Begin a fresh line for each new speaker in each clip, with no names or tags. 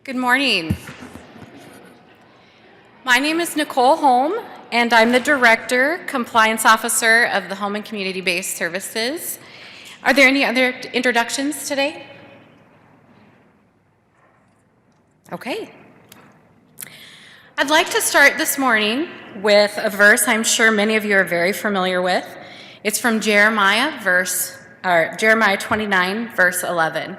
Good morning. My name is Nicole Holm, and I'm the Director, Compliance Officer of the Home and Community-Based Services. Are there any other introductions today? Okay. I'd like to start this morning with a verse I'm sure many of you are very familiar with. It's from Jeremiah 29, verse 11.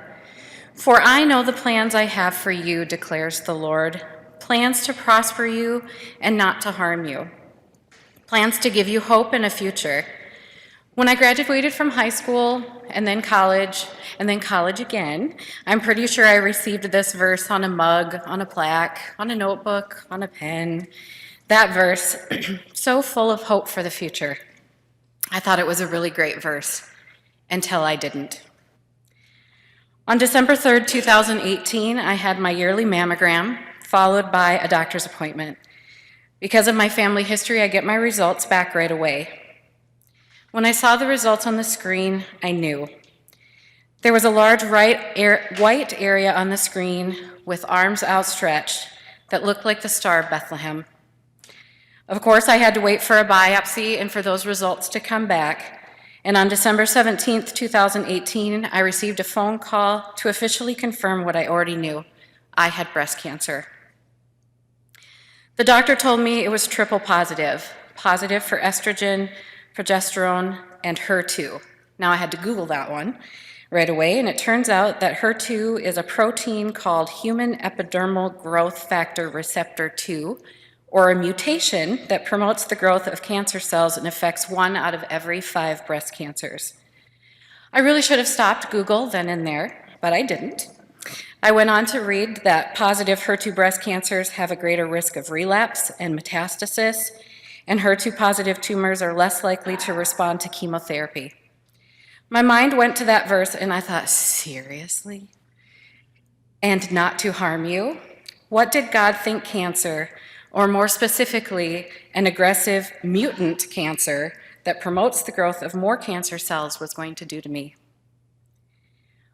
For I know the plans I have for you, declares the Lord, plans to prosper you and not to harm you, plans to give you hope and a future. When I graduated from high school and then college again, I'm pretty sure I received this verse on a mug, on a plaque, on a notebook, on a pen. That verse, so full of hope for the future. I thought it was a really great verse until I didn't. On December 3rd, 2018, I had my yearly mammogram, followed by a doctor's appointment. Because of my family history, I get my results back right away. When I saw the results on the screen, I knew. There was a large white area on the screen with arms outstretched that looked like the Star of Bethlehem. Of course, I had to wait for a biopsy and for those results to come back. And on December 17th, 2018, I received a phone call to officially confirm what I already knew. I had breast cancer. The doctor told me it was triple positive for estrogen, progesterone, and HER2. Now I had to Google that one right away, and it turns out that HER2 is a protein called human epidermal growth factor receptor 2, or a mutation that promotes the growth of cancer cells and affects 1 out of every 5 breast cancers. I really should have stopped Google then and there, but I didn't. I went on to read that positive HER2 breast cancers have a greater risk of relapse and metastasis, and HER2-positive tumors are less likely to respond to chemotherapy. My mind went to that verse, and I thought, seriously? And not to harm you? What did God think cancer, or more specifically, an aggressive mutant cancer that promotes the growth of more cancer cells, was going to do to me?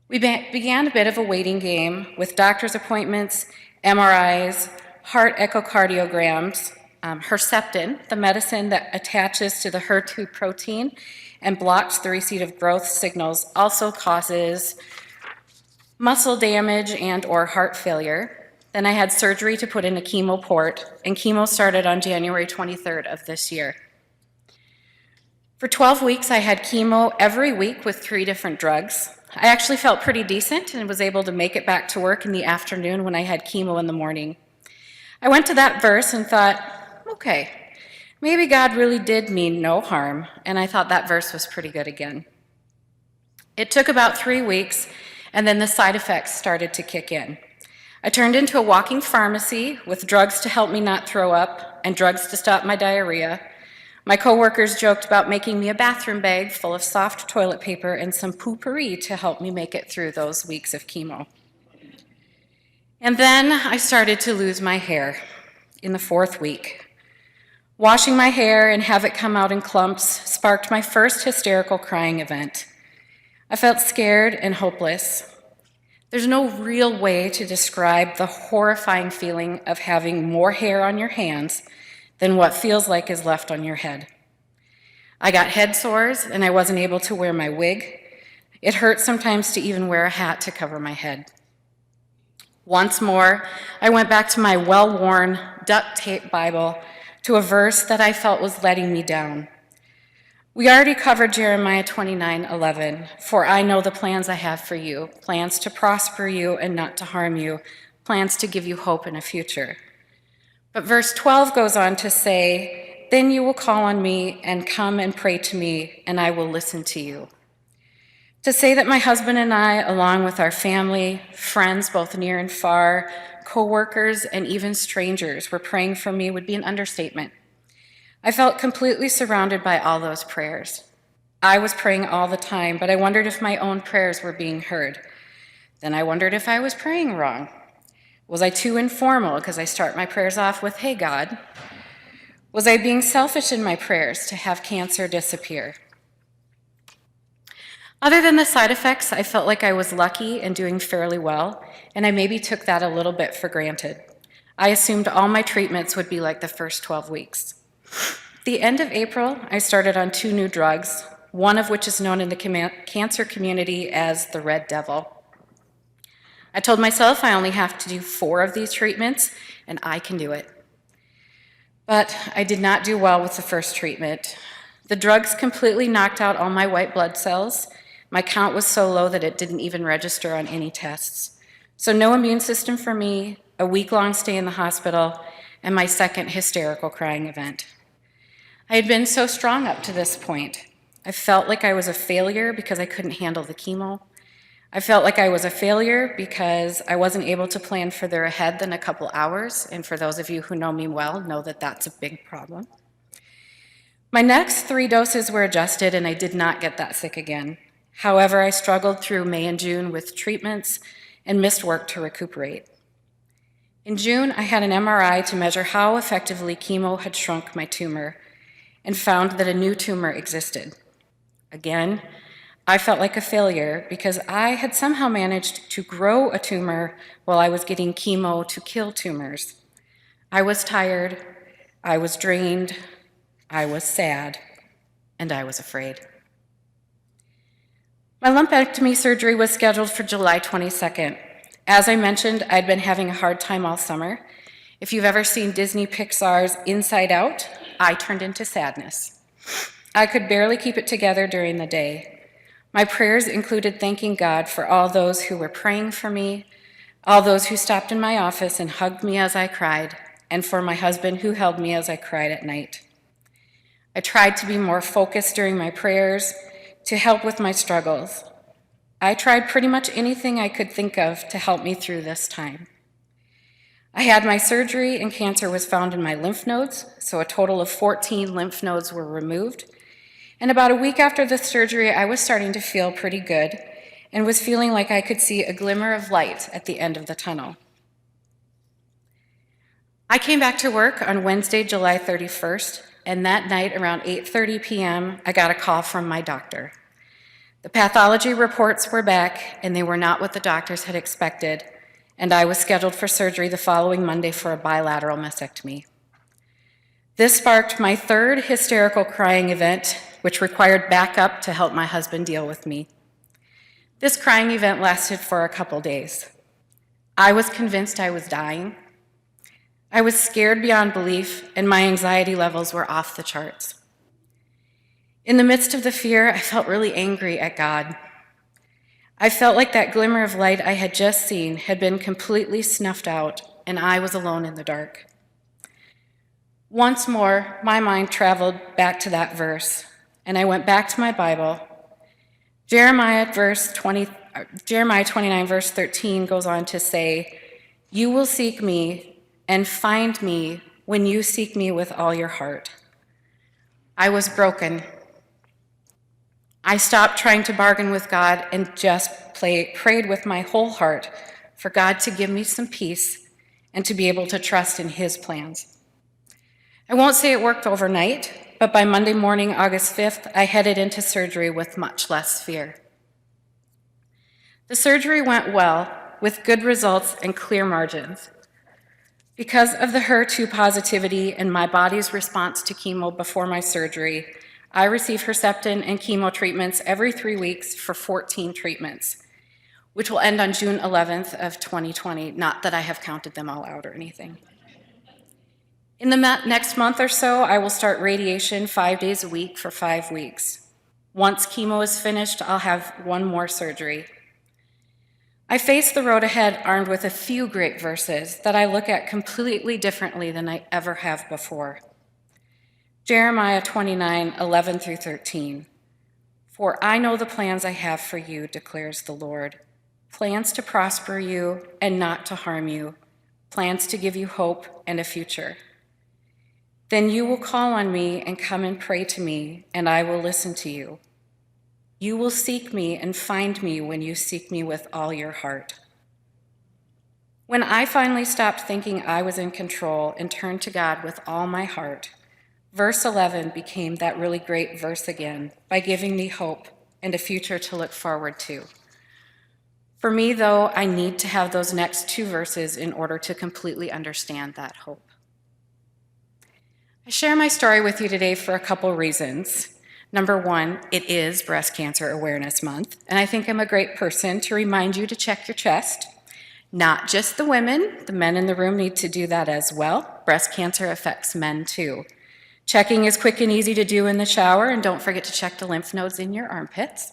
We began a bit of a waiting game with doctor's appointments, MRIs, heart echocardiograms. Herceptin, the medicine that attaches to the HER2 protein and blocks the receipt of growth signals, also causes muscle damage and/or heart failure. Then I had surgery to put in a chemo port, and chemo started on January 23rd of this year. For 12 weeks, I had chemo every week with 3 different drugs. I actually felt pretty decent and was able to make it back to work in the afternoon when I had chemo in the morning. I went to that verse and thought, okay, maybe God really did mean no harm, and I thought that verse was pretty good again. It took about 3 weeks, and then the side effects started to kick in. I turned into a walking pharmacy with drugs to help me not throw up and drugs to stop my diarrhea. My coworkers joked about making me a bathroom bag full of soft toilet paper and some poopery to help me make it through those weeks of chemo. And then I started to lose my hair in the 4th week. Washing my hair and have it come out in clumps sparked my first hysterical crying event. I felt scared and hopeless. There's no real way to describe the horrifying feeling of having more hair on your hands than what feels like is left on your head. I got head sores and I wasn't able to wear my wig. It hurt sometimes to even wear a hat to cover my head. Once more, I went back to my well-worn duct tape Bible to a verse that I felt was letting me down. We already covered Jeremiah 29:11. For I know the plans I have for you, plans to prosper you and not to harm you, plans to give you hope and a future. But verse 12 goes on to say, then you will call on me and come and pray to me, and I will listen to you. To say that my husband and I, along with our family, friends, both near and far, co-workers, and even strangers were praying for me would be an understatement. I felt completely surrounded by all those prayers. I was praying all the time, but I wondered if my own prayers were being heard. Then I wondered if I was praying wrong. Was I too informal because I start my prayers off with, hey, God? Was I being selfish in my prayers to have cancer disappear? Other than the side effects, I felt like I was lucky and doing fairly well, and I maybe took that a little bit for granted. I assumed all my treatments would be like the first 12 weeks. At the end of April, I started on 2 new drugs, one of which is known in the cancer community as the Red Devil. I told myself I only have to do 4 of these treatments, and I can do it. But I did not do well with the first treatment. The drugs completely knocked out all my white blood cells. My count was so low that it didn't even register on any tests. So no immune system for me, a week-long stay in the hospital, and my second hysterical crying event. I had been so strong up to this point. I felt like I was a failure because I couldn't handle the chemo. I felt like I was a failure because I wasn't able to plan further ahead than a couple hours, and for those of you who know me well, know that that's a big problem. My next 3 doses were adjusted, and I did not get that sick again. However, I struggled through May and June with treatments and missed work to recuperate. In June, I had an MRI to measure how effectively chemo had shrunk my tumor and found that a new tumor existed. Again, I felt like a failure because I had somehow managed to grow a tumor while I was getting chemo to kill tumors. I was tired, I was drained, I was sad, and I was afraid. My lumpectomy surgery was scheduled for July 22nd. As I mentioned, I'd been having a hard time all summer. If you've ever seen Disney Pixar's Inside Out, I turned into sadness. I could barely keep it together during the day. My prayers included thanking God for all those who were praying for me, all those who stopped in my office and hugged me as I cried, and for my husband who held me as I cried at night. I tried to be more focused during my prayers to help with my struggles. I tried pretty much anything I could think of to help me through this time. I had my surgery and cancer was found in my lymph nodes, so a total of 14 lymph nodes were removed. And about a week after the surgery, I was starting to feel pretty good and was feeling like I could see a glimmer of light at the end of the tunnel. I came back to work on Wednesday, July 31st, and that night around 8:30 p.m., I got a call from my doctor. The pathology reports were back, and they were not what the doctors had expected, and I was scheduled for surgery the following Monday for a bilateral mastectomy. This sparked my 3rd hysterical crying event, which required backup to help my husband deal with me. This crying event lasted for a couple days. I was convinced I was dying. I was scared beyond belief, and my anxiety levels were off the charts. In the midst of the fear, I felt really angry at God. I felt like that glimmer of light I had just seen had been completely snuffed out, and I was alone in the dark. Once more, my mind traveled back to that verse, and I went back to my Bible. Jeremiah 29, verse 13 goes on to say, "You will seek me and find me when you seek me with all your heart." I was broken. I stopped trying to bargain with God and just prayed with my whole heart for God to give me some peace and to be able to trust in His plans. I won't say it worked overnight, but by Monday morning, August 5th, I headed into surgery with much less fear. The surgery went well, with good results and clear margins. Because of the HER2 positivity and my body's response to chemo before my surgery, I receive Herceptin and chemo treatments every 3 weeks for 14 treatments, which will end on June 11th of 2020, not that I have counted them all out or anything. In the next month or so, I will start radiation 5 days a week for 5 weeks. Once chemo is finished, I'll have 1 more surgery. I face the road ahead armed with a few great verses that I look at completely differently than I ever have before. Jeremiah 29, 11 through 13. "For I know the plans I have for you, declares the Lord, plans to prosper you and not to harm you, plans to give you hope and a future. Then you will call on me and come and pray to me, and I will listen to you. You will seek me and find me when you seek me with all your heart." When I finally stopped thinking I was in control and turned to God with all my heart, verse 11 became that really great verse again by giving me hope and a future to look forward to. For me, though, I need to have those next 2 verses in order to completely understand that hope. I share my story with you today for a couple reasons. Number 1, it is Breast Cancer Awareness Month, and I think I'm a great person to remind you to check your chest. Not just the women, the men in the room need to do that as well. Breast cancer affects men too. Checking is quick and easy to do in the shower, and don't forget to check the lymph nodes in your armpits.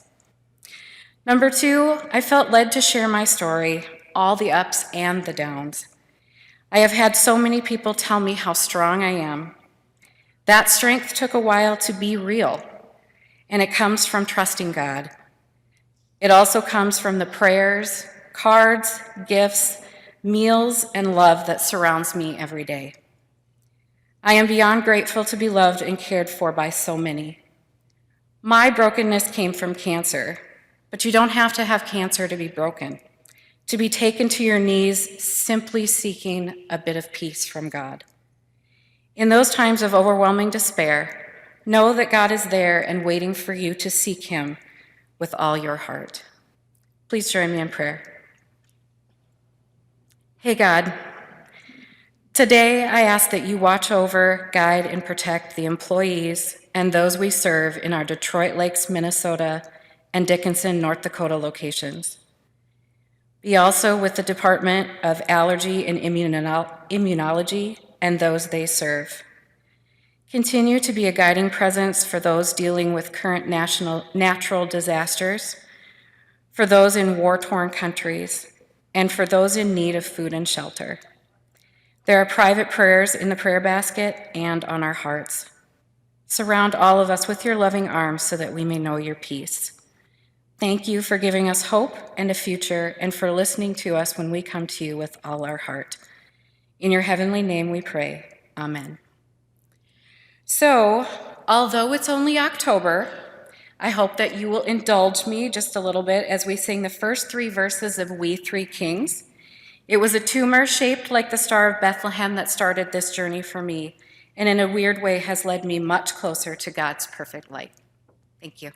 Number 2, I felt led to share my story, all the ups and the downs. I have had so many people tell me how strong I am. That strength took a while to be real, and it comes from trusting God. It also comes from the prayers, cards, gifts, meals, and love that surrounds me every day. I am beyond grateful to be loved and cared for by so many. My brokenness came from cancer, but you don't have to have cancer to be broken, to be taken to your knees simply seeking a bit of peace from God. In those times of overwhelming despair, know that God is there and waiting for you to seek Him with all your heart. Please join me in prayer. Hey God, today I ask that you watch over, guide, and protect the employees and those we serve in our Detroit Lakes, Minnesota, and Dickinson, North Dakota locations. Be also with the Department of Allergy and Immunology and those they serve. Continue to be a guiding presence for those dealing with current natural disasters, for those in war-torn countries, and for those in need of food and shelter. There are private prayers in the prayer basket and on our hearts. Surround all of us with your loving arms so that we may know your peace. Thank you for giving us hope and a future, and for listening to us when we come to you with all our heart. In your heavenly name we pray. Amen. So, although it's only October, I hope that you will indulge me just a little bit as we sing the first 3 verses of We Three Kings. It was a tumor shaped like the Star of Bethlehem that started this journey for me, and in a weird way has led me much closer to God's perfect light. Thank you.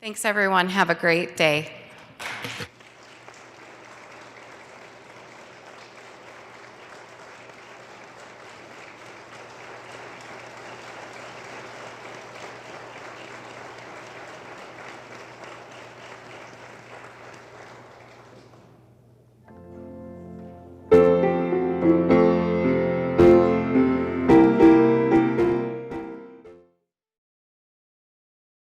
Thanks, everyone. Have a great day.